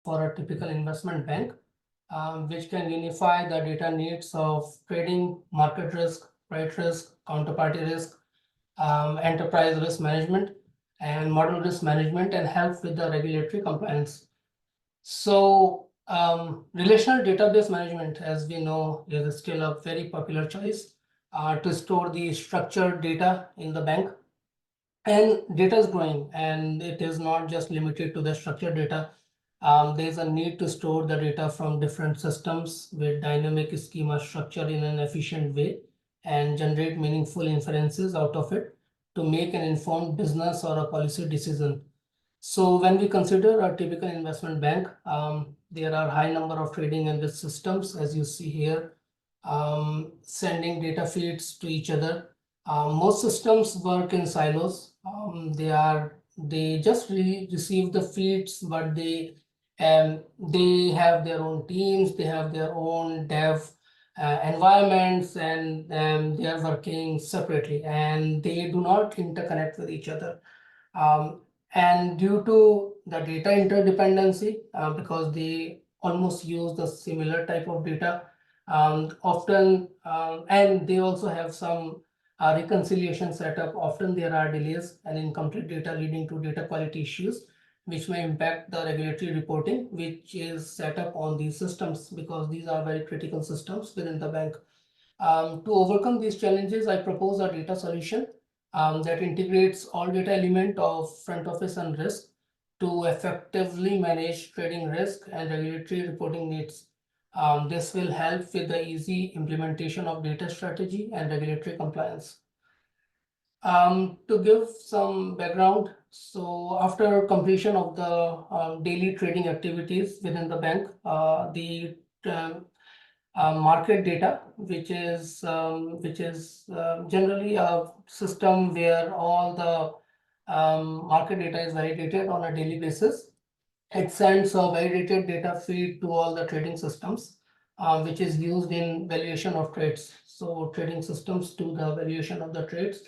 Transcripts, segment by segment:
for a typical investment bank, which can unify the data needs of trading, market risk, credit risk, counterparty risk, enterprise risk management, and model risk management, and help with the regulatory compliance. So relational database management, as we know, is still a very popular choice to store the structured data in the bank. And data is growing, and it is not just limited to the structured data. There's a need to store the data from different systems with dynamic schema structure in an efficient way and generate meaningful inferences out of it to make an informed business or a policy decision. So when we consider a typical investment bank, there are high number of trading and risk systems, as you see here, sending data feeds to each other. Most systems work in silos. They just receive the feeds, but they have their own teams, they have their own dev environments, and they are working separately, and they do not interconnect with each other. And due to the data interdependency, because they almost use the similar type of data, often, and they also have some reconciliation setup. Often there are delays and incomplete data leading to data quality issues, which may impact the regulatory reporting, which is set up on these systems, because these are very critical systems within the bank. To overcome these challenges, I propose a data solution that integrates all data element of front office and risk to effectively manage trading risk and regulatory reporting needs. This will help with the easy implementation of data strategy and regulatory compliance. To give some background, so after completion of the daily trading activities within the bank, the market data, which is generally a system where all the market data is validated on a daily basis. It sends a validated data feed to all the trading systems, which is used in valuation of trades. So trading systems do the valuation of the trades,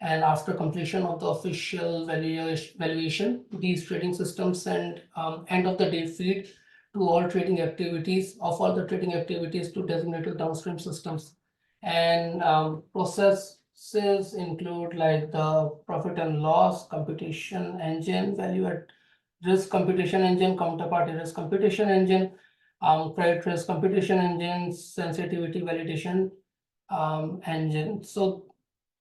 and after completion of the official valuation, these trading systems send end of the day feed to all trading activities to designated downstream systems. And processes include like the profit and loss computation engine, value at risk computation engine, counterparty risk computation engine, credit risk computation engine, sensitivity validation engine. So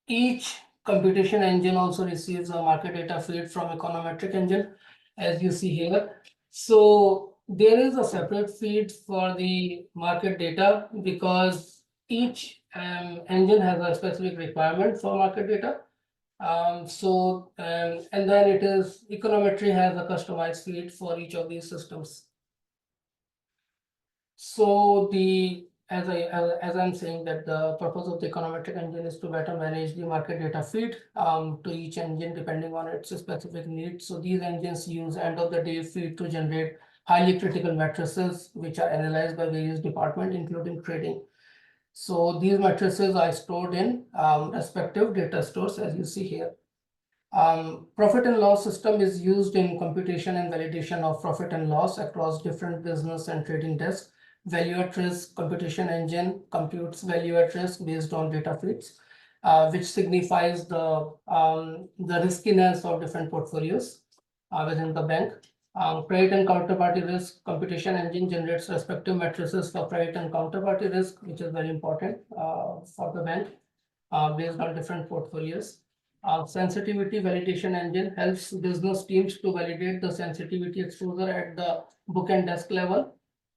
each computation engine also receives a market data feed from econometric engine, as you see here. So there is a separate feed for the market data because each engine has a specific requirement for market data. And then it is econometry has a customized feed for each of these systems. So as I'm saying that the purpose of the econometric engine is to better manage the market data feed to each engine depending on its specific needs. So these engines use end of the day feed to generate highly critical matrices, which are analyzed by various departments, including trading. So these matrices are stored in respective data stores, as you see here. Profit and loss system is used in computation and validation of profit and loss across different business and trading desks. Value at risk computation engine computes value at risk based on data feeds, which signifies the riskiness of different portfolios within the bank. Credit and counterparty risk computation engine generates respective matrices for credit and counterparty risk, which is very important for the bank based on different portfolios. Sensitivity validation engine helps business teams to validate the sensitivity exposure at the book and desk level.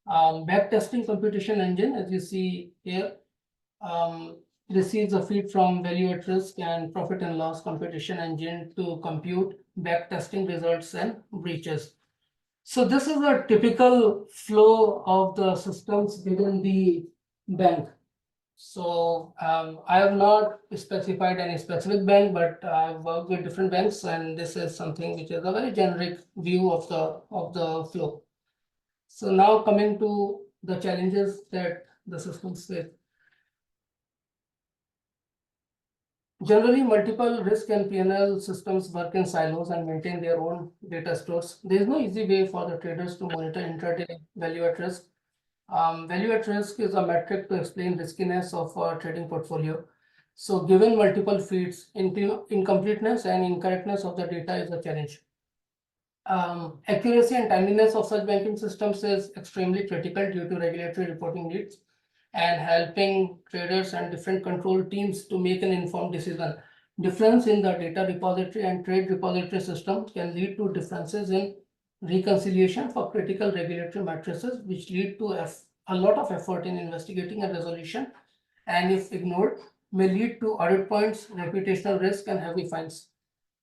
Backtesting computation engine, as you see here, receives a feed from value at risk and profit and loss computation engine to compute backtesting results and breaches. So this is a typical flow of the systems within the bank. So I have not specified any specific bank, but I've worked with different banks, and this is something which is a very generic view of the flow. So now coming to the challenges that the systems face. Generally, multiple risk and P&L systems work in silos and maintain their own data stores. There is no easy way for the traders to monitor intraday value at risk. Value at risk is a metric to explain riskiness of a trading portfolio. So given multiple feeds, incompleteness and incorrectness of the data is a challenge. Accuracy and timeliness of such banking systems is extremely critical due to regulatory reporting needs and helping traders and different control teams to make an informed decision. Difference in the data repository and trade repository system can lead to differences in reconciliation for critical regulatory matrices, which lead to a lot of effort in investigating a resolution, and if ignored, may lead to audit points, reputational risk, and heavy fines.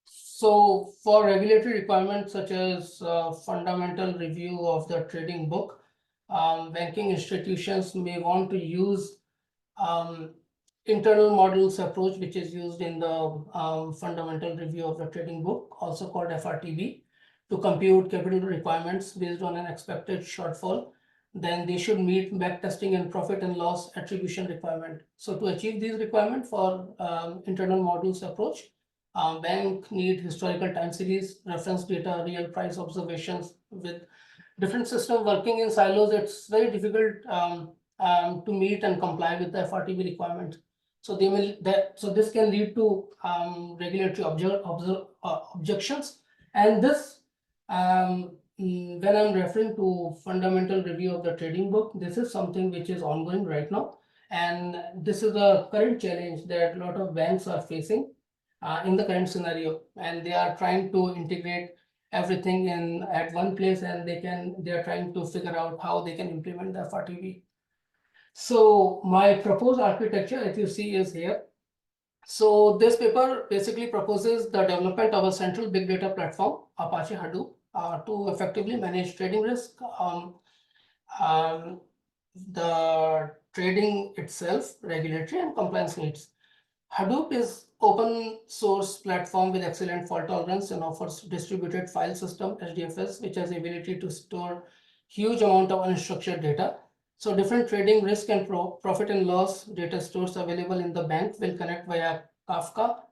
So for regulatory requirements such as fundamental review of the trading book, banking institutions may want to use internal models approach, which is used in the fundamental review of the trading book, also called FRTB, to compute capital requirements based on an expected shortfall. Then they should meet backtesting and profit and loss attribution requirement. So to achieve these requirements for internal models approach, bank need historical time series, reference data, real price observations. With different system working in silos, it's very difficult to meet and comply with the FRTB requirement. So this can lead to regulatory objections. And this, when I'm referring to fundamental review of the trading book, this is something which is ongoing right now. And this is a current challenge that a lot of banks are facing in the current scenario, and they are trying to integrate everything in at one place, and they are trying to figure out how they can implement the FRTB. So my proposed architecture, as you see, is here. So this paper basically proposes the development of a central big data platform, Apache Hadoop, to effectively manage trading risk, the trading itself, regulatory and compliance needs. Hadoop is open source platform with excellent fault tolerance and offers distributed file system, HDFS, which has the ability to store huge amount of unstructured data. So different trading risk and profit and loss data stores available in the bank will connect via Kafka,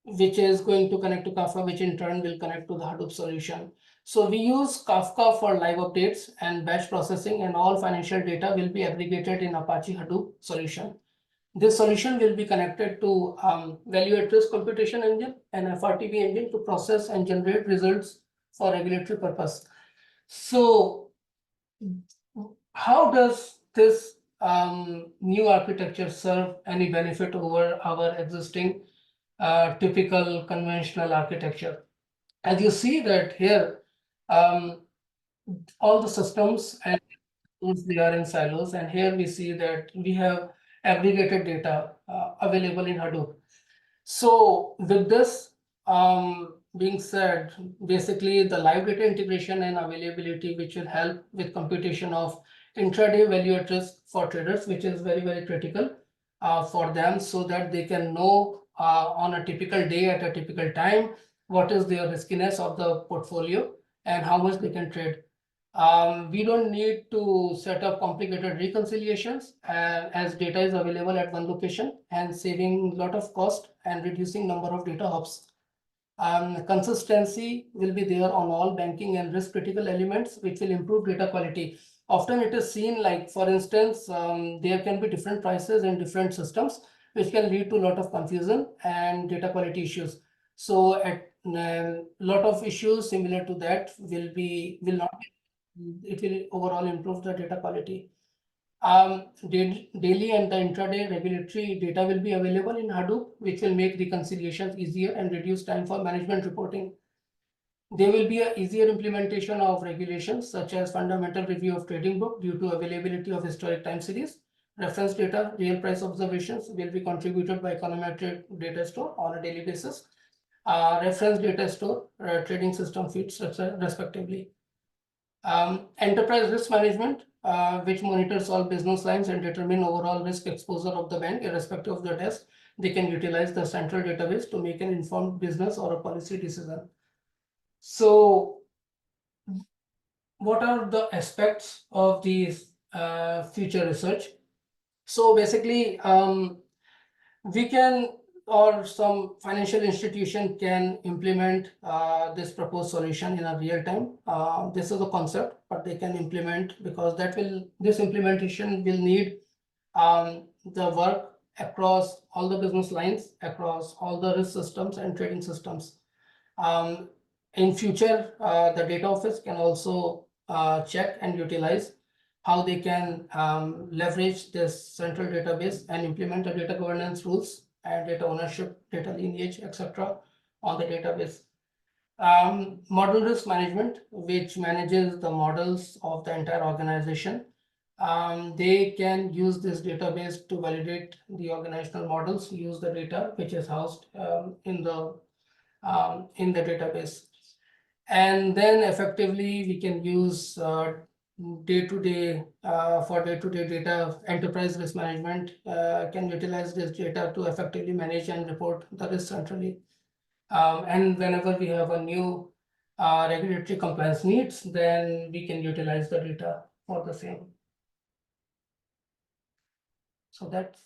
which is going to connect to Kafka, which in turn will connect to the Hadoop solution. So we use Kafka for live updates and batch processing, and all financial data will be aggregated in Apache Hadoop solution. This solution will be connected to value at risk computation engine and FRTB engine to process and generate results for regulatory purpose. So how does this new architecture serve any benefit over our existing typical conventional architecture? As you see that here, all the systems and they are in silos, and here we see that we have aggregated data available in Hadoop. So with this being said, basically the live data integration and availability, which will help with computation of intraday value at risk for traders, which is very, very critical for them, so that they can know on a typical day at a typical time what is their riskiness of the portfolio and how much they can trade. We don't need to set up complicated reconciliations as data is available at one location, and saving a lot of cost and reducing number of data hops. Consistency will be there on all banking and risk critical elements, which will improve data quality. Often it is seen, like for instance, there can be different prices in different systems, which can lead to a lot of confusion and data quality issues. So a lot of issues similar to that will not, it will overall improve the data quality. Daily and the intraday regulatory data will be available in Hadoop, which will make reconciliations easier and reduce time for management reporting. There will be an easier implementation of regulations such as fundamental review of trading book due to availability of historic time series. Reference data, real price observations will be contributed by econometric data store on a daily basis. Reference data store, trading system feeds respectively. Enterprise risk management, which monitors all business lines and determine overall risk exposure of the bank irrespective of the desk. They can utilize the central database to make an informed business or a policy decision. So what are the aspects of these future research? So basically, We can, or some financial institution can implement this proposed solution in a real time. This is a concept, but they can implement, because this implementation will need the work across all the business lines, across all the risk systems and trading systems. In future, the data office can also check and utilize how they can leverage this central database and implement the data governance rules and data ownership, data lineage, etc. on the database. Model risk management, which manages the models of the entire organization. They can use this database to validate the organizational models, use the data which is housed in the database. And then effectively we can use day-to-day for day-to-day data. Enterprise risk management can utilize this data to effectively manage and report the risk centrally. And whenever we have a new regulatory compliance needs, then we can utilize the data for the same. So that's